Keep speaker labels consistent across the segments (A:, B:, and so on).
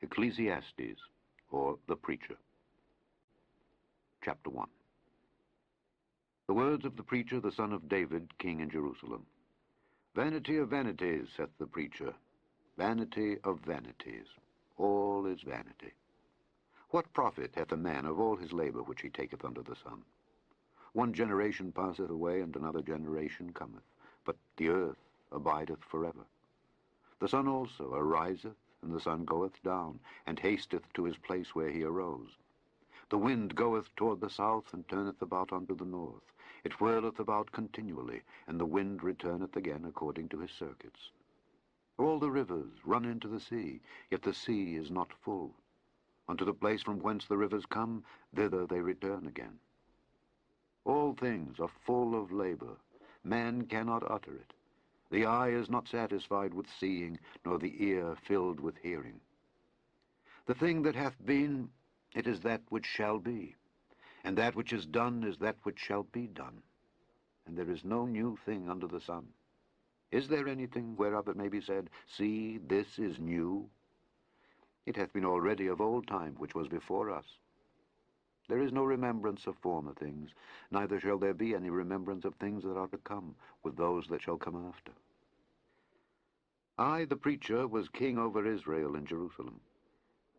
A: Ecclesiastes, or the Preacher. Chapter 1. The words of the preacher, the son of David, king in Jerusalem. Vanity of vanities, saith the preacher, vanity of vanities, all is vanity. What profit hath a man of all his labor which he taketh under the sun? One generation passeth away, and another generation cometh, but the earth abideth forever. The sun also ariseth, and the sun goeth down, and hasteth to his place where he arose. The wind goeth toward the south, and turneth about unto the north. It whirleth about continually, and the wind returneth again according to his circuits. All the rivers run into the sea, yet the sea is not full. Unto the place from whence the rivers come, thither they return again. All things are full of labor. Man cannot utter it. The eye is not satisfied with seeing, nor the ear filled with hearing. The thing that hath been, it is that which shall be, and that which is done is that which shall be done. And there is no new thing under the sun. Is there anything whereof it may be said, See, this is new? It hath been already of old time, which was before us. There is no remembrance of former things, neither shall there be any remembrance of things that are to come, with those that shall come after. I, the preacher, was king over Israel in Jerusalem.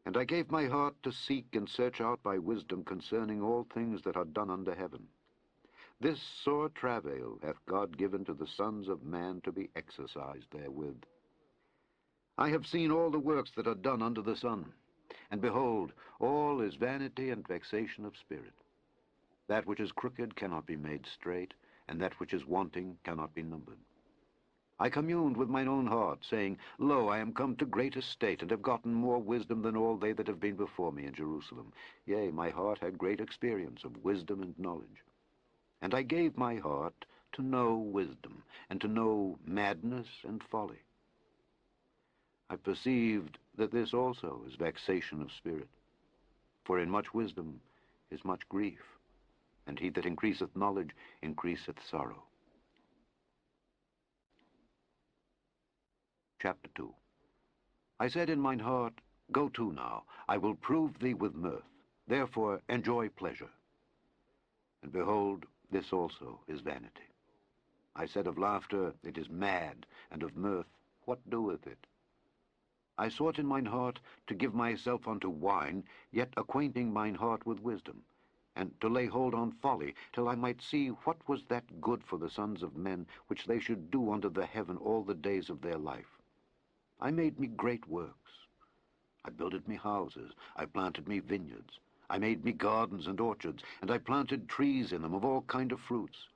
A: And I gave my heart to seek and search out by wisdom concerning all things that are done under heaven. This sore travail hath God given to the sons of man to be exercised therewith. I have seen all the works that are done under the sun, and behold, all is vanity and vexation of spirit. That which is crooked cannot be made straight, and that which is wanting cannot be numbered. I communed with mine own heart, saying, Lo, I am come to great estate, and have gotten more wisdom than all they that have been before me in Jerusalem. Yea, my heart had great experience of wisdom and knowledge. And I gave my heart to know wisdom, and to know madness and folly. I perceived that this also is vexation of spirit. For in much wisdom is much grief, and he that increaseth knowledge increaseth sorrow. Chapter 2. I said in mine heart, Go to now, I will prove thee with mirth, therefore enjoy pleasure. And behold, this also is vanity. I said of laughter, It is mad, and of mirth, what doeth it? I sought in mine heart to give myself unto wine, yet acquainting mine heart with wisdom, and to lay hold on folly, till I might see what was that good for the sons of men, which they should do under the heaven all the days of their life. I made me great works. I builded me houses, I planted me vineyards, I made me gardens and orchards, and I planted trees in them of all kind of fruits.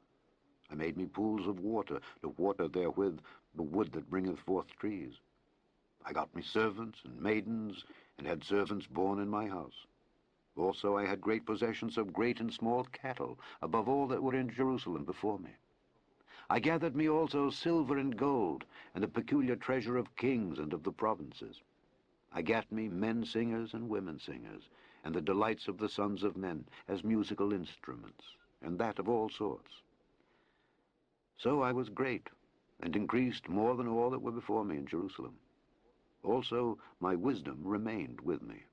A: I made me pools of water, to water therewith the wood that bringeth forth trees. I got me servants and maidens, and had servants born in my house. Also I had great possessions of great and small cattle, above all that were in Jerusalem before me. I gathered me also silver and gold, and a peculiar treasure of kings and of the provinces. I gat me men singers and women singers, and the delights of the sons of men, as musical instruments, and that of all sorts. So I was great, and increased more than all that were before me in Jerusalem. Also my wisdom remained with me.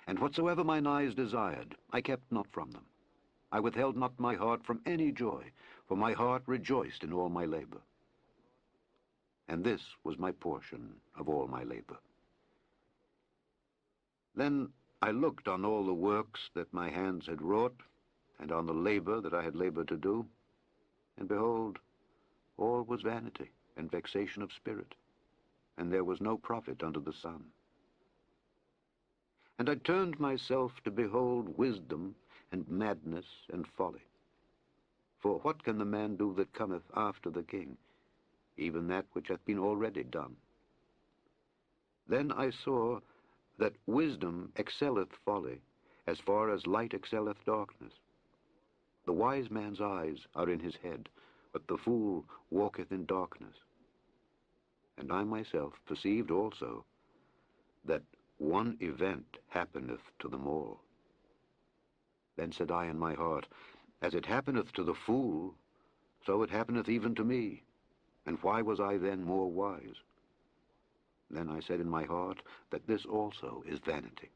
A: And whatsoever mine eyes desired, I kept not from them. I withheld not my heart from any joy, for my heart rejoiced in all my labor. And this was my portion of all my labor. Then I looked on all the works that my hands had wrought, and on the labor that I had labored to do, and behold, all was vanity and vexation of spirit, and there was no profit under the sun. And I turned myself to behold wisdom and madness and folly. For what can the man do that cometh after the king? Even that which hath been already done. Then I saw that wisdom excelleth folly, as far as light excelleth darkness. The wise man's eyes are in his head, but the fool walketh in darkness. And I myself perceived also that one event happeneth to them all. Then said I in my heart, As it happeneth to the fool, so it happeneth even to me. And why was I then more wise? Then I said in my heart that this also is vanity.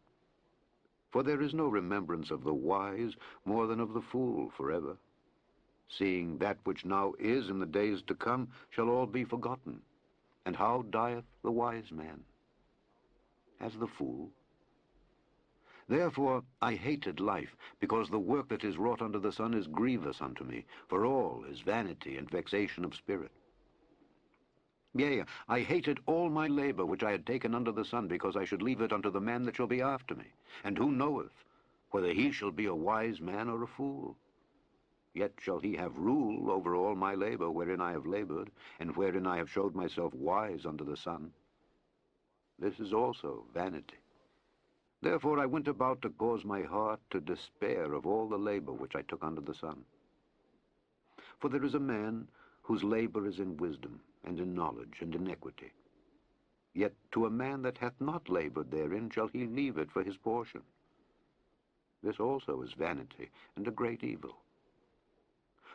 A: For there is no remembrance of the wise more than of the fool forever. Seeing that which now is in the days to come shall all be forgotten. And how dieth the wise man? As the fool. Therefore I hated life, because the work that is wrought under the sun is grievous unto me, for all is vanity and vexation of spirit. Yea, I hated all my labor which I had taken under the sun, because I should leave it unto the man that shall be after me. And who knoweth whether he shall be a wise man or a fool? Yet shall he have rule over all my labor wherein I have labored, and wherein I have showed myself wise under the sun. This is also vanity. Therefore I went about to cause my heart to despair of all the labor which I took under the sun. For there is a man whose labor is in wisdom, and in knowledge, and in equity. Yet to a man that hath not labored therein shall he leave it for his portion. This also is vanity, and a great evil.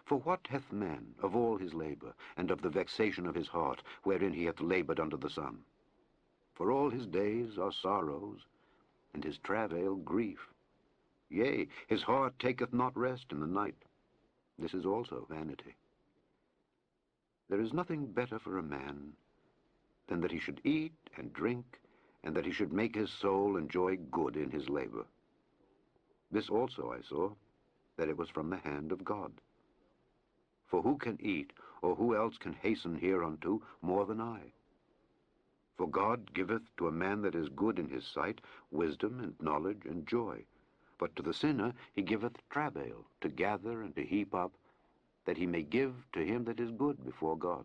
A: For what hath man of all his labor, and of the vexation of his heart, wherein he hath labored under the sun? For all his days are sorrows, and his travail grief. Yea, his heart taketh not rest in the night. This is also vanity. There is nothing better for a man than that he should eat and drink, and that he should make his soul enjoy good in his labor. This also I saw, that it was from the hand of God. For who can eat, or who else can hasten hereunto more than I? For God giveth to a man that is good in his sight wisdom and knowledge and joy. But to the sinner he giveth travail, to gather and to heap up, that he may give to him that is good before God.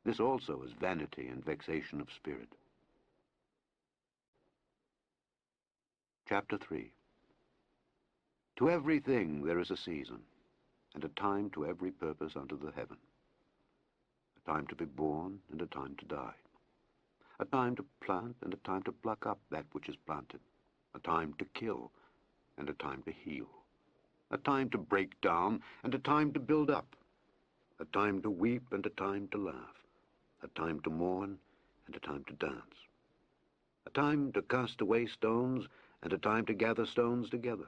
A: This also is vanity and vexation of spirit. Chapter 3. To everything there is a season, and a time to every purpose under the heaven. A time to be born, and a time to die. A time to plant, and a time to pluck up that which is planted. A time to kill, and a time to heal. A time to break down, and a time to build up. A time to weep, and a time to laugh. A time to mourn, and a time to dance. A time to cast away stones, and a time to gather stones together.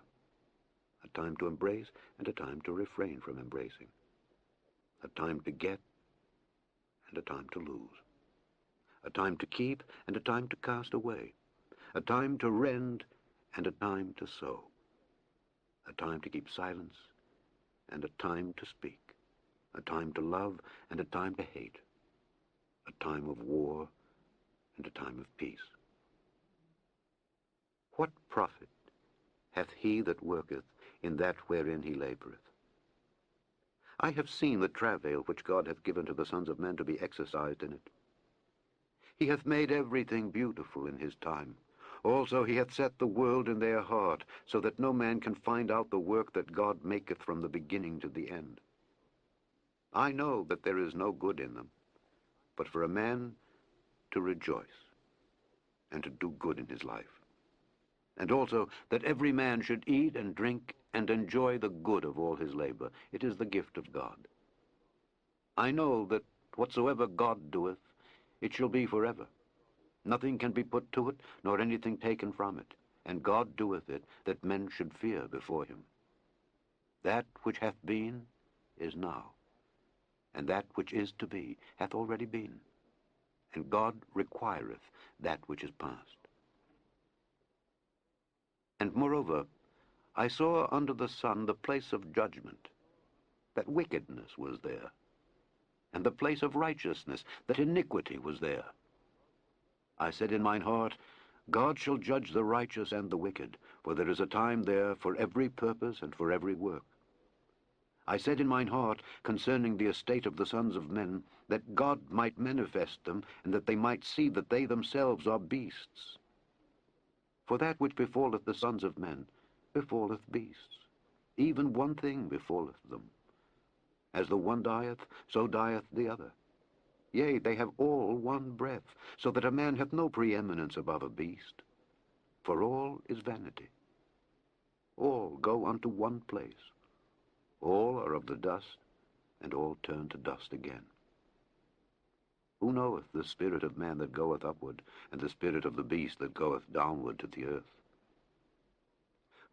A: A time to embrace, and a time to refrain from embracing. A time to get, and a time to lose. A time to keep, and a time to cast away. A time to rend, and a time to sow. A time to keep silence, and a time to speak. A time to love, and a time to hate. A time of war, and a time of peace. What profit hath he that worketh in that wherein he laboureth? I have seen the travail which God hath given to the sons of men to be exercised in it. He hath made everything beautiful in his time. Also he hath set the world in their heart, so that no man can find out the work that God maketh from the beginning to the end. I know that there is no good in them, but for a man to rejoice, and to do good in his life. And also that every man should eat and drink and enjoy the good of all his labor. It is the gift of God. I know that whatsoever God doeth, it shall be forever. Nothing can be put to it, nor anything taken from it. And God doeth it, that men should fear before him. That which hath been is now, and that which is to be hath already been. And God requireth that which is past. And moreover, I saw under the sun the place of judgment, that wickedness was there, and the place of righteousness, that iniquity was there. I said in mine heart, God shall judge the righteous and the wicked, for there is a time there for every purpose and for every work. I said in mine heart concerning the estate of the sons of men, that God might manifest them, and that they might see that they themselves are beasts. For that which befalleth the sons of men befalleth beasts. Even one thing befalleth them. As the one dieth, so dieth the other. Yea, they have all one breath, so that a man hath no preeminence above a beast. For all is vanity. All go unto one place. All are of the dust, and all turn to dust again. Who knoweth the spirit of man that goeth upward, and the spirit of the beast that goeth downward to the earth?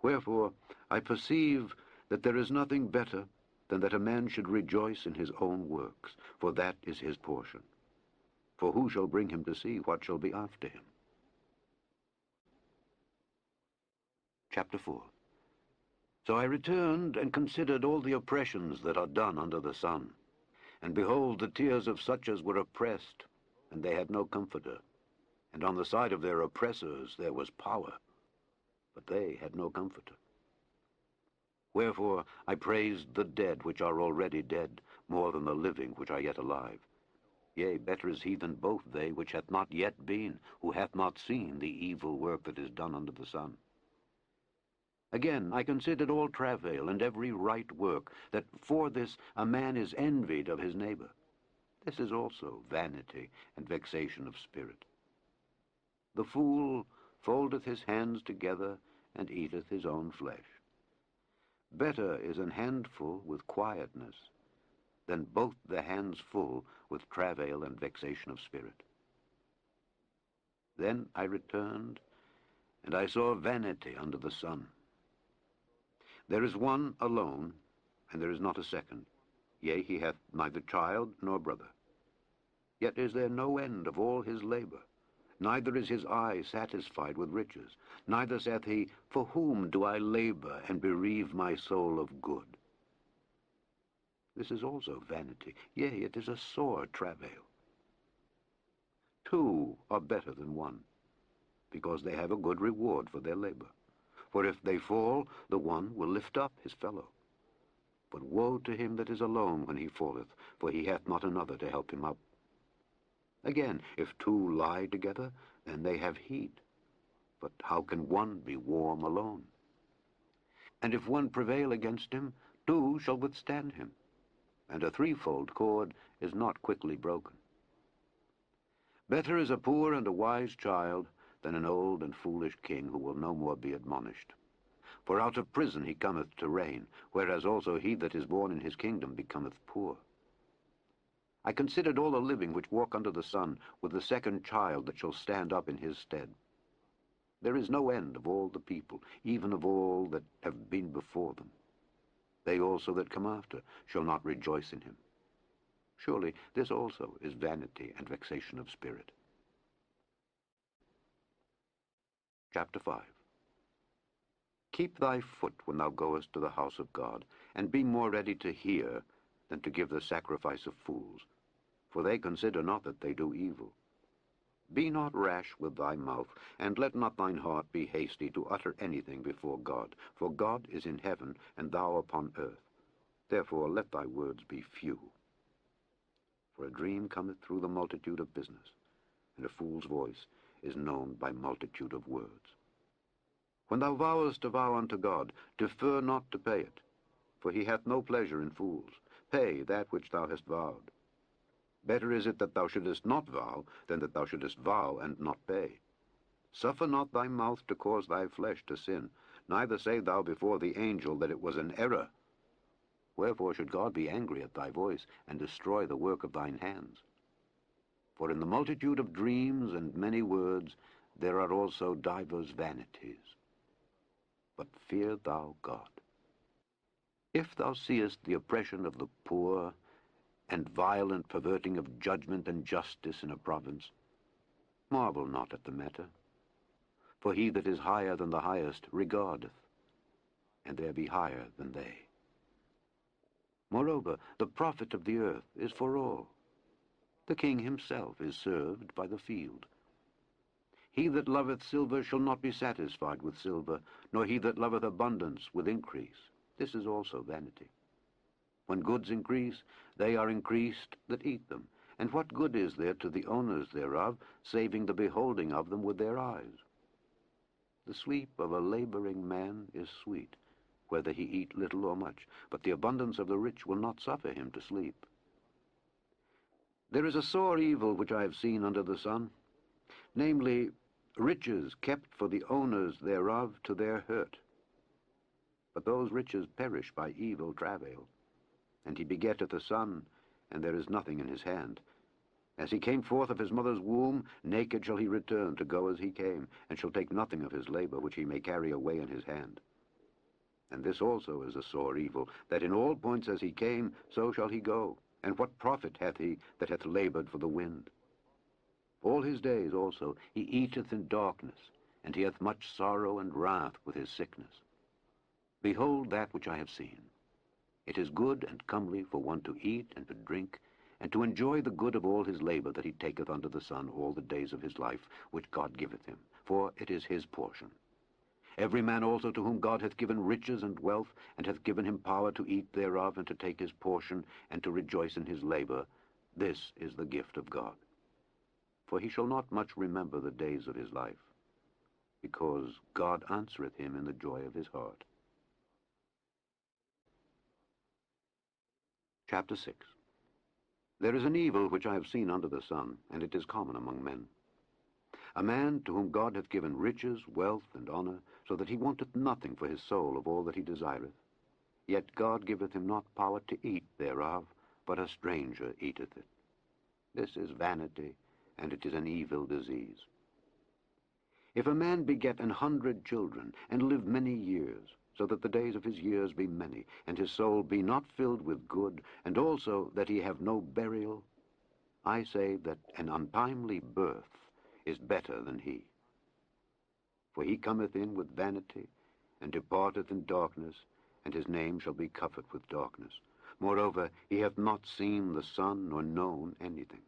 A: Wherefore I perceive that there is nothing better than that a man should rejoice in his own works, for that is his portion. For who shall bring him to see what shall be after him? Chapter 4. So I returned and considered all the oppressions that are done under the sun. And behold, the tears of such as were oppressed, and they had no comforter. And on the side of their oppressors there was power, but they had no comforter. Wherefore I praised the dead which are already dead, more than the living which are yet alive. Yea, better is he than both they which hath not yet been, who hath not seen the evil work that is done under the sun. Again, I considered all travail and every right work, that for this a man is envied of his neighbor. This is also vanity and vexation of spirit. The fool foldeth his hands together, and eateth his own flesh. Better is an handful with quietness, than both the hands full with travail and vexation of spirit. Then I returned, and I saw vanity under the sun. There is one alone, and there is not a second. Yea, he hath neither child nor brother. Yet is there no end of all his labor, neither is his eye satisfied with riches, neither saith he, For whom do I labor and bereave my soul of good? This is also vanity, yea, it is a sore travail. Two are better than one, because they have a good reward for their labor. For if they fall, the one will lift up his fellow. But woe to him that is alone when he falleth, for he hath not another to help him up. Again, if two lie together, then they have heat. But how can one be warm alone? And if one prevail against him, two shall withstand him. And a threefold cord is not quickly broken. Better is a poor and a wise child than an old and foolish king who will no more be admonished. For out of prison he cometh to reign, whereas also he that is born in his kingdom becometh poor. I considered all the living which walk under the sun, with the second child that shall stand up in his stead. There is no end of all the people, even of all that have been before them. They also that come after shall not rejoice in him. Surely this also is vanity and vexation of spirit. Chapter 5. Keep thy foot when thou goest to the house of God, and be more ready to hear than to give the sacrifice of fools, for they consider not that they do evil. Be not rash with thy mouth, and let not thine heart be hasty to utter anything before God, for God is in heaven, and thou upon earth. Therefore let thy words be few. For a dream cometh through the multitude of business, and a fool's voice is known by multitude of words. When thou vowest a vow unto God, defer not to pay it, for he hath no pleasure in fools. Pay that which thou hast vowed. Better is it that thou shouldest not vow, than that thou shouldest vow and not pay. Suffer not thy mouth to cause thy flesh to sin, neither say thou before the angel that it was an error. Wherefore should God be angry at thy voice, and destroy the work of thine hands? For in the multitude of dreams and many words there are also divers vanities. But fear thou God. If thou seest the oppression of the poor, and violent perverting of judgment and justice in a province, marvel not at the matter. For he that is higher than the highest regardeth, and there be higher than they. Moreover, the profit of the earth is for all. The king himself is served by the field. He that loveth silver shall not be satisfied with silver, nor he that loveth abundance with increase. This is also vanity. When goods increase, they are increased that eat them. And what good is there to the owners thereof, saving the beholding of them with their eyes? The sleep of a laboring man is sweet, whether he eat little or much, but the abundance of the rich will not suffer him to sleep. There is a sore evil which I have seen under the sun, namely, riches kept for the owners thereof to their hurt. But those riches perish by evil travail. And he begetteth a son, and there is nothing in his hand. As he came forth of his mother's womb, naked shall he return to go as he came, and shall take nothing of his labor which he may carry away in his hand. And this also is a sore evil, that in all points as he came, so shall he go. And what profit hath he that hath labored for the wind? All his days also he eateth in darkness, and he hath much sorrow and wrath with his sickness. Behold that which I have seen. It is good and comely for one to eat and to drink, and to enjoy the good of all his labor that he taketh under the sun all the days of his life, which God giveth him, for it is his portion. Every man also to whom God hath given riches and wealth, and hath given him power to eat thereof, and to take his portion, and to rejoice in his labor, this is the gift of God. For he shall not much remember the days of his life, because God answereth him in the joy of his heart. Chapter 6. There is an evil which I have seen under the sun, and it is common among men. A man to whom God hath given riches, wealth, and honor, so that he wanteth nothing for his soul of all that he desireth. Yet God giveth him not power to eat thereof, but a stranger eateth it. This is vanity, and it is an evil disease. If a man beget 100 children, and live many years, so that the days of his years be many, and his soul be not filled with good, and also that he have no burial, I say that an untimely birth is better than he. For he cometh in with vanity, and departeth in darkness, and his name shall be covered with darkness. Moreover, he hath not seen the sun, nor known anything.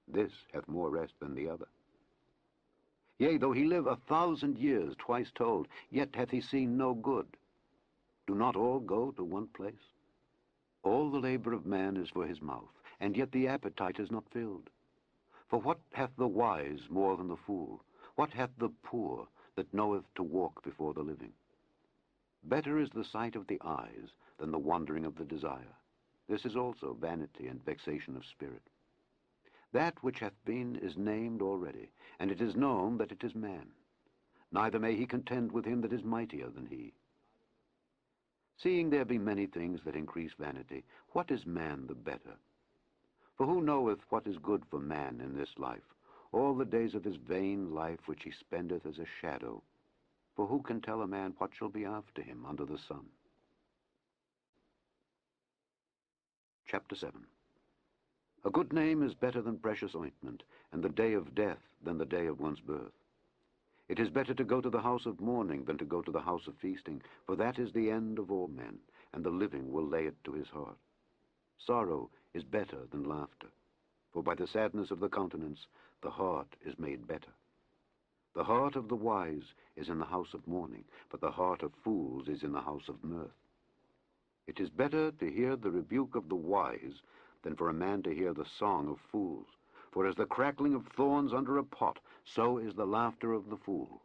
A: This hath more rest than the other. Yea, though he live 1,000 years twice told, yet hath he seen no good. Do not all go to one place? All the labor of man is for his mouth, and yet the appetite is not filled. For what hath the wise more than the fool? What hath the poor that knoweth to walk before the living? Better is the sight of the eyes than the wandering of the desire. This is also vanity and vexation of spirit. That which hath been is named already, and it is known that it is man. Neither may he contend with him that is mightier than he. Seeing there be many things that increase vanity, what is man the better? For who knoweth what is good for man in this life, all the days of his vain life which he spendeth as a shadow? For who can tell a man what shall be after him under the sun? Chapter 7. A good name is better than precious ointment, and the day of death than the day of one's birth. It is better to go to the house of mourning than to go to the house of feasting, for that is the end of all men, and the living will lay it to his heart. Sorrow is better than laughter, for by the sadness of the countenance the heart is made better. The heart of the wise is in the house of mourning, but the heart of fools is in the house of mirth. It is better to hear the rebuke of the wise than for a man to hear the song of fools. For as the crackling of thorns under a pot, so is the laughter of the fool.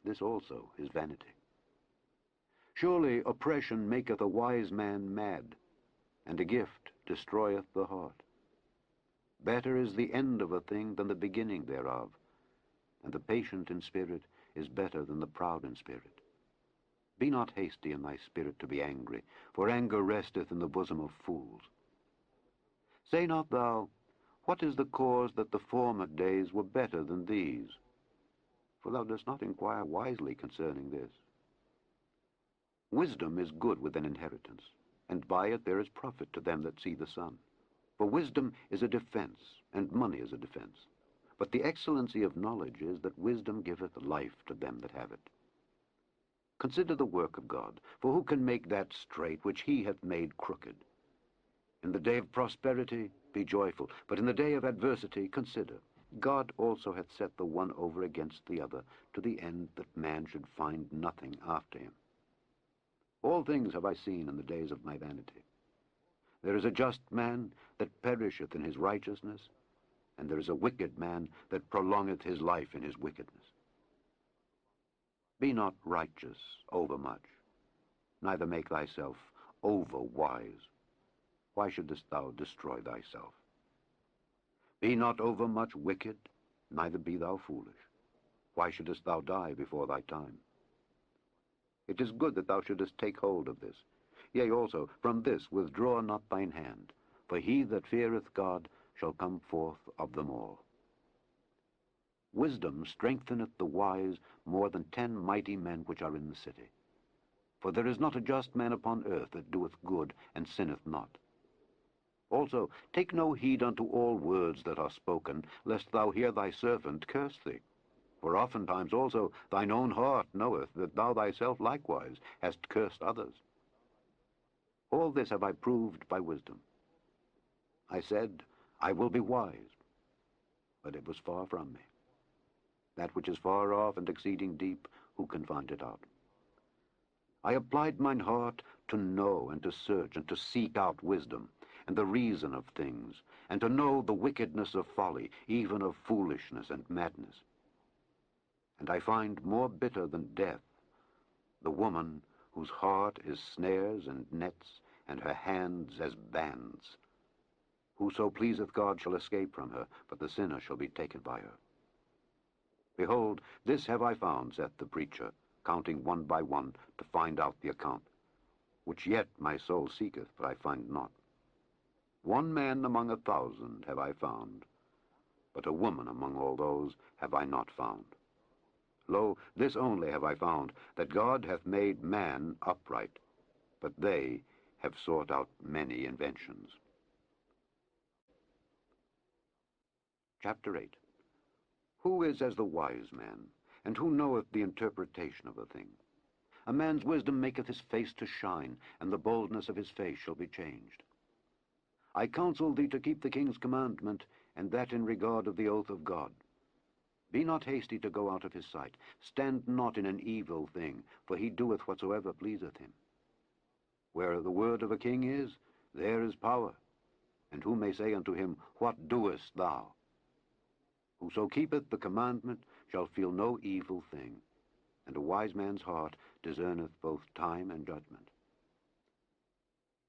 A: This also is vanity. Surely oppression maketh a wise man mad, and a gift destroyeth the heart. Better is the end of a thing than the beginning thereof, and the patient in spirit is better than the proud in spirit. Be not hasty in thy spirit to be angry, for anger resteth in the bosom of fools. Say not thou, what is the cause that the former days were better than these? For thou dost not inquire wisely concerning this. Wisdom is good with an inheritance, and by it there is profit to them that see the sun. For wisdom is a defense, and money is a defense. But the excellency of knowledge is that wisdom giveth life to them that have it. Consider the work of God, for who can make that straight which he hath made crooked? In the day of prosperity be joyful, but in the day of adversity consider. God also hath set the one over against the other, to the end that man should find nothing after him. All things have I seen in the days of my vanity. There is a just man that perisheth in his righteousness, and there is a wicked man that prolongeth his life in his wickedness. Be not righteous overmuch, neither make thyself overwise. Why shouldest thou destroy thyself? Be not overmuch wicked, neither be thou foolish. Why shouldest thou die before thy time? It is good that thou shouldest take hold of this. Yea, also, from this withdraw not thine hand, for he that feareth God shall come forth of them all. Wisdom strengtheneth the wise more than 10 mighty men which are in the city. For there is not a just man upon earth that doeth good, and sinneth not. Also take no heed unto all words that are spoken, lest thou hear thy servant curse thee. For oftentimes also thine own heart knoweth that thou thyself likewise hast cursed others. All this have I proved by wisdom. I said, I will be wise, but it was far from me. That which is far off and exceeding deep, who can find it out? I applied mine heart to know and to search and to seek out wisdom, and the reason of things, and to know the wickedness of folly, even of foolishness and madness. And I find more bitter than death the woman whose heart is snares and nets, and her hands as bands. Whoso pleaseth God shall escape from her, but the sinner shall be taken by her. Behold, this have I found, saith the preacher, counting one by one, to find out the account, which yet my soul seeketh, but I find not. One man among 1,000 have I found, but a woman among all those have I not found. Lo, this only have I found, that God hath made man upright, but they have sought out many inventions. Chapter 8. Who is as the wise man, and who knoweth the interpretation of a thing? A man's wisdom maketh his face to shine, and the boldness of his face shall be changed. I counsel thee to keep the king's commandment, and that in regard of the oath of God. Be not hasty to go out of his sight. Stand not in an evil thing, for he doeth whatsoever pleaseth him. Where the word of a king is, there is power. And who may say unto him, What doest thou? Whoso keepeth the commandment shall feel no evil thing, and a wise man's heart discerneth both time and judgment.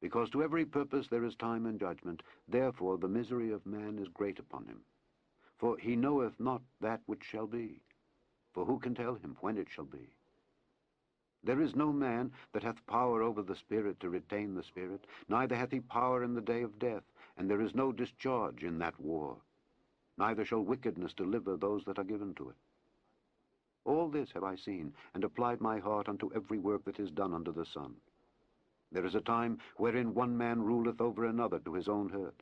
A: Because to every purpose there is time and judgment, therefore the misery of man is great upon him. For he knoweth not that which shall be, for who can tell him when it shall be? There is no man that hath power over the spirit to retain the spirit, neither hath he power in the day of death, and there is no discharge in that war. Neither shall wickedness deliver those that are given to it. All this have I seen, and applied my heart unto every work that is done under the sun. There is a time wherein one man ruleth over another to his own hurt.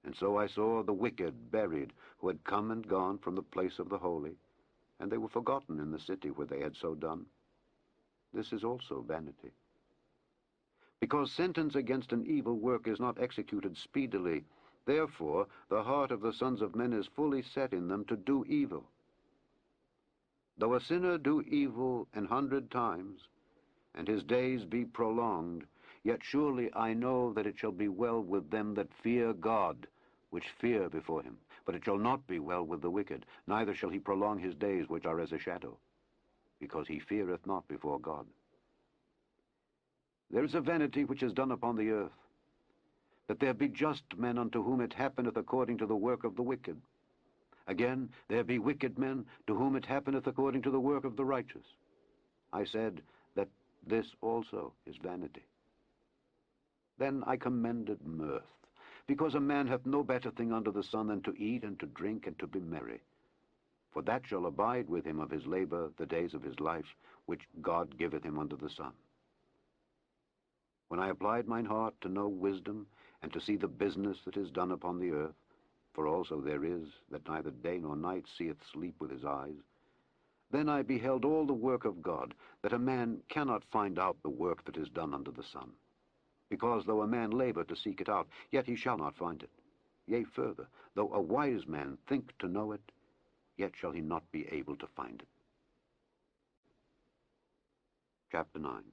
A: And so I saw the wicked buried, who had come and gone from the place of the holy, and they were forgotten in the city where they had so done. This is also vanity. Because sentence against an evil work is not executed speedily, therefore the heart of the sons of men is fully set in them to do evil. Though a sinner do evil 100 times, and his days be prolonged, yet surely I know that it shall be well with them that fear God, which fear before him. But it shall not be well with the wicked, neither shall he prolong his days which are as a shadow, because he feareth not before God. There is a vanity which is done upon the earth, that there be just men unto whom it happeneth according to the work of the wicked. Again, there be wicked men to whom it happeneth according to the work of the righteous. I said that this also is vanity. Then I commended mirth, because a man hath no better thing under the sun than to eat and to drink and to be merry. For that shall abide with him of his labor the days of his life, which God giveth him under the sun. When I applied mine heart to know wisdom, and to see the business that is done upon the earth, for also there is that neither day nor night seeth sleep with his eyes, then I beheld all the work of God, that a man cannot find out the work that is done under the sun. Because though a man labor to seek it out, yet he shall not find it. Yea, further, though a wise man think to know it, yet shall he not be able to find it. Chapter 9.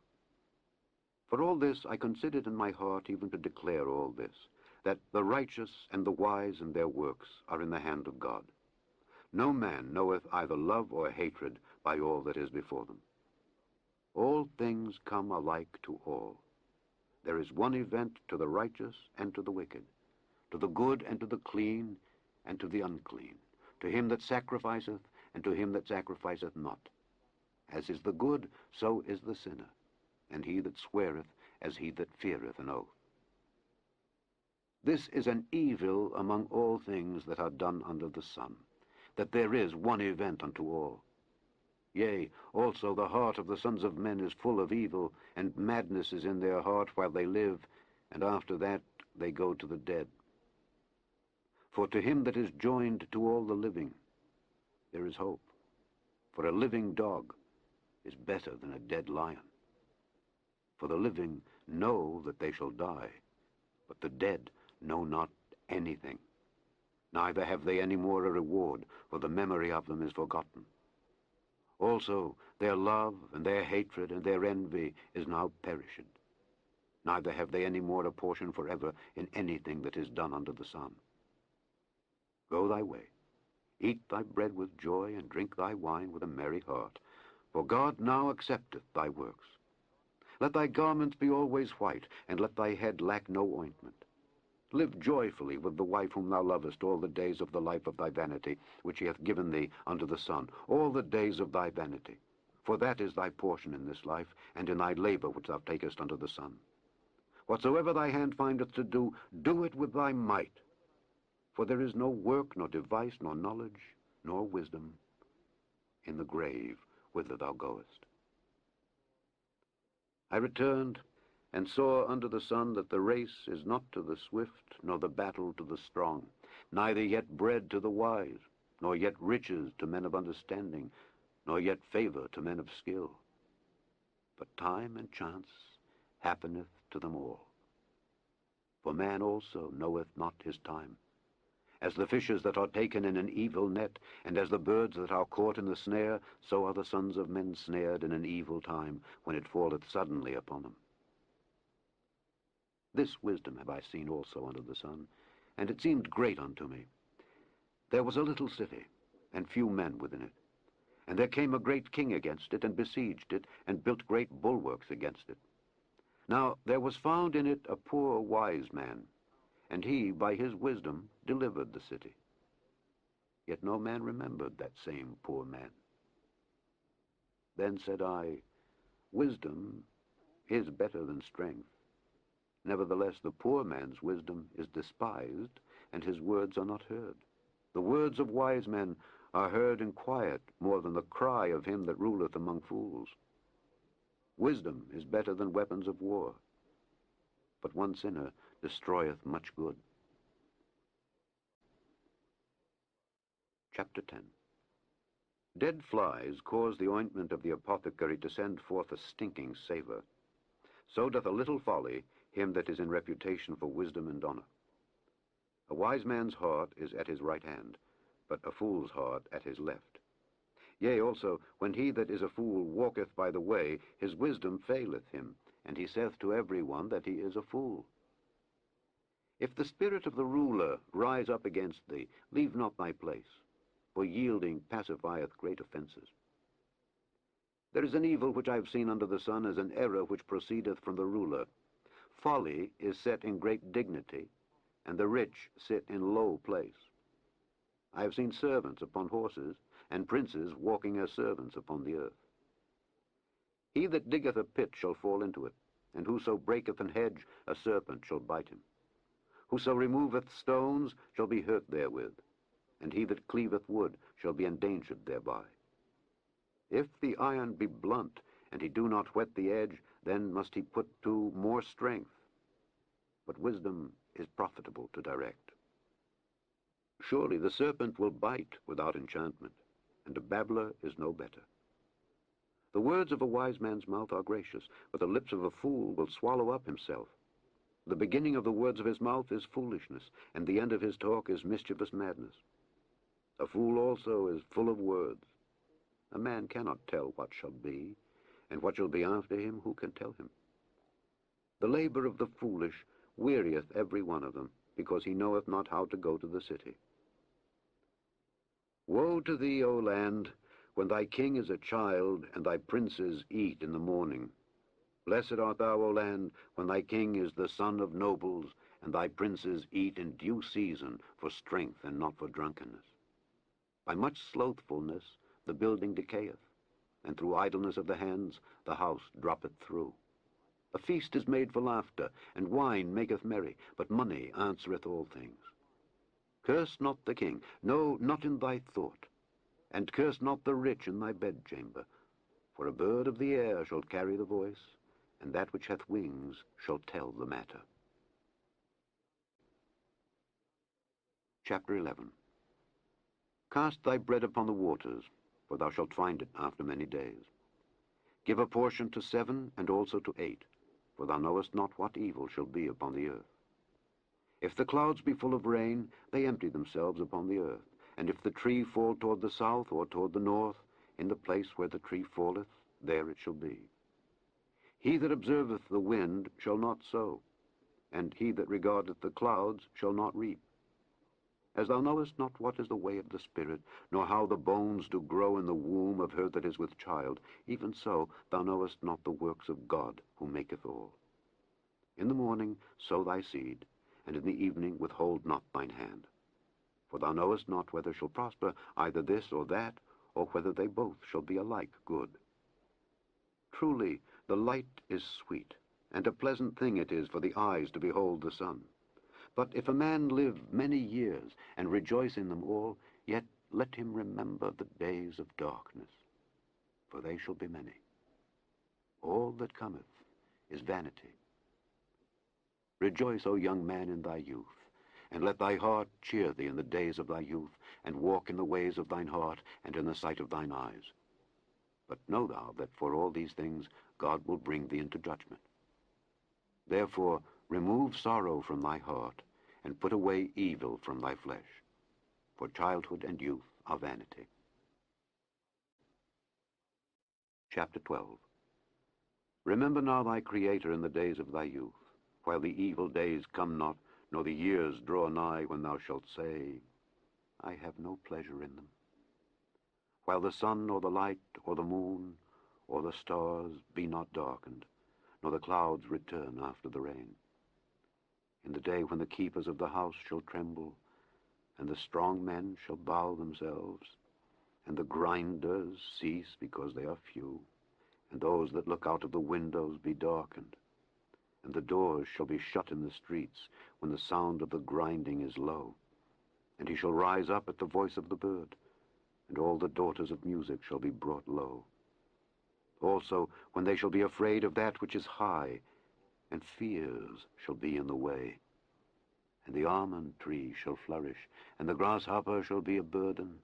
A: For all this I considered in my heart even to declare all this, that the righteous and the wise in their works are in the hand of God. No man knoweth either love or hatred by all that is before them. All things come alike to all. There is one event to the righteous and to the wicked, to the good and to the clean and to the unclean, to him that sacrificeth and to him that sacrificeth not. As is the good, so is the sinner, and he that sweareth as he that feareth an oath. This is an evil among all things that are done under the sun, that there is one event unto all. Yea, also the heart of the sons of men is full of evil, and madness is in their heart while they live, and after that they go to the dead. For to him that is joined to all the living, there is hope. For a living dog is better than a dead lion. For the living know that they shall die, but the dead know not anything. Neither have they any more a reward, for the memory of them is forgotten. Also their love and their hatred and their envy is now perished. Neither have they any more a portion forever in anything that is done under the sun. Go thy way, eat thy bread with joy, and drink thy wine with a merry heart, for God now accepteth thy works. Let thy garments be always white, and let thy head lack no ointment. Live joyfully with the wife whom thou lovest all the days of the life of thy vanity, which he hath given thee unto the sun, all the days of thy vanity. For that is thy portion in this life, and in thy labor which thou takest under the sun. Whatsoever thy hand findeth to do, do it with thy might. For there is no work, nor device, nor knowledge, nor wisdom in the grave whither thou goest. I returned, and saw under the sun that the race is not to the swift, nor the battle to the strong, neither yet bread to the wise, nor yet riches to men of understanding, nor yet favor to men of skill. But time and chance happeneth to them all. For man also knoweth not his time. As the fishes that are taken in an evil net, and as the birds that are caught in the snare, so are the sons of men snared in an evil time, when it falleth suddenly upon them. This wisdom have I seen also under the sun, and it seemed great unto me. There was a little city, and few men within it. And there came a great king against it, and besieged it, and built great bulwarks against it. Now there was found in it a poor wise man, and he by his wisdom delivered the city. Yet no man remembered that same poor man. Then said I, wisdom is better than strength. Nevertheless, the poor man's wisdom is despised, and his words are not heard. The words of wise men are heard in quiet more than the cry of him that ruleth among fools. Wisdom is better than weapons of war, but one sinner destroyeth much good. Chapter 10. Dead flies cause the ointment of the apothecary to send forth a stinking savour. So doth a little folly him that is in reputation for wisdom and honour. A wise man's heart is at his right hand, but a fool's heart at his left. Yea, also, when he that is a fool walketh by the way, his wisdom faileth him, and he saith to every one that he is a fool. If the spirit of the ruler rise up against thee, leave not thy place, for yielding pacifieth great offences. There is an evil which I have seen under the sun, as an error which proceedeth from the ruler. Folly is set in great dignity, and the rich sit in low place. I have seen servants upon horses, and princes walking as servants upon the earth. He that diggeth a pit shall fall into it, and whoso breaketh an hedge, a serpent shall bite him. Whoso removeth stones shall be hurt therewith, and he that cleaveth wood shall be endangered thereby. If the iron be blunt, and he do not whet the edge, then must he put to more strength. But wisdom is profitable to direct. Surely the serpent will bite without enchantment, and a babbler is no better. The words of a wise man's mouth are gracious, but the lips of a fool will swallow up himself. The beginning of the words of his mouth is foolishness, and the end of his talk is mischievous madness. A fool also is full of words. A man cannot tell what shall be, and what shall be after him, who can tell him? The labor of the foolish wearieth every one of them, because he knoweth not how to go to the city. Woe to thee, O land, when thy king is a child, and thy princes eat in the morning. Blessed art thou, O land, when thy king is the son of nobles, and thy princes eat in due season, for strength and not for drunkenness. By much slothfulness the building decayeth, and through idleness of the hands the house droppeth through. A feast is made for laughter, and wine maketh merry, but money answereth all things. Curse not the king, no, not in thy thought, and curse not the rich in thy bedchamber. For a bird of the air shall carry the voice, and that which hath wings shall tell the matter. Chapter 11. Cast thy bread upon the waters, for thou shalt find it after many days. Give a portion to 7, and also to 8, for thou knowest not what evil shall be upon the earth. If the clouds be full of rain, they empty themselves upon the earth. And if the tree fall toward the south or toward the north, in the place where the tree falleth, there it shall be. He that observeth the wind shall not sow, and he that regardeth the clouds shall not reap. As thou knowest not what is the way of the Spirit, nor how the bones do grow in the womb of her that is with child, even so thou knowest not the works of God, who maketh all. In the morning sow thy seed, and in the evening withhold not thine hand. For thou knowest not whether shall prosper either this or that, or whether they both shall be alike good. Truly the light is sweet, and a pleasant thing it is for the eyes to behold the sun. But if a man live many years, and rejoice in them all, yet let him remember the days of darkness, for they shall be many. All that cometh is vanity. Rejoice, O young man, in thy youth, and let thy heart cheer thee in the days of thy youth, and walk in the ways of thine heart, and in the sight of thine eyes. But know thou that for all these things God will bring thee into judgment. Therefore remove sorrow from thy heart, and put away evil from thy flesh. For childhood and youth are vanity. Chapter 12. Remember now thy Creator in the days of thy youth, while the evil days come not, nor the years draw nigh, when thou shalt say, I have no pleasure in them. While the sun, or the light, or the moon, or the stars be not darkened, nor the clouds return after the rain. In the day when the keepers of the house shall tremble, and the strong men shall bow themselves, and the grinders cease because they are few, and those that look out of the windows be darkened, and the doors shall be shut in the streets, when the sound of the grinding is low. And he shall rise up at the voice of the bird, and all the daughters of music shall be brought low. Also, when they shall be afraid of that which is high, and fears shall be in the way. And the almond tree shall flourish, and the grasshopper shall be a burden,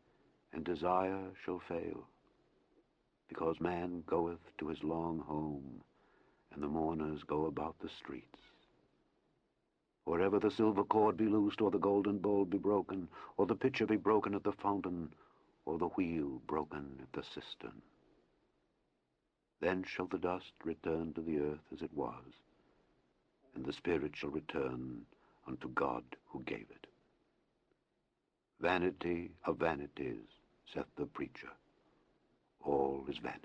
A: and desire shall fail. Because man goeth to his long home, and the mourners go about the streets. Wherever the silver cord be loosed, or the golden bowl be broken, or the pitcher be broken at the fountain, or the wheel broken at the cistern. Then shall the dust return to the earth as it was, and the spirit shall return unto God who gave it. Vanity of vanities, saith the preacher. All is vanity.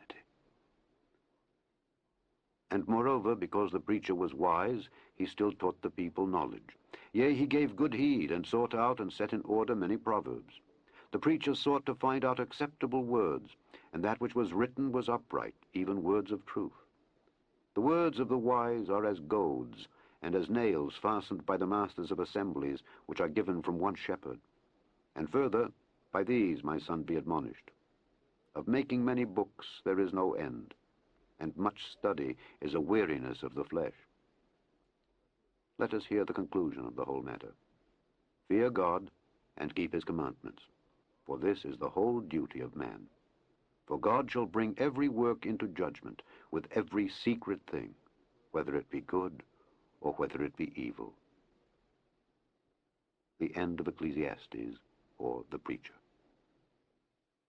A: And moreover, because the preacher was wise, he still taught the people knowledge. Yea, he gave good heed, and sought out and set in order many proverbs. The preacher sought to find out acceptable words, and that which was written was upright, even words of truth. The words of the wise are as goads, and as nails fastened by the masters of assemblies, which are given from one shepherd. And further, by these, my son, be admonished. Of making many books there is no end, and much study is a weariness of the flesh. Let us hear the conclusion of the whole matter. Fear God, and keep his commandments, for this is the whole duty of man. For God shall bring every work into judgment, with every secret thing, whether it be good or whether it be evil. The end of Ecclesiastes, or the preacher.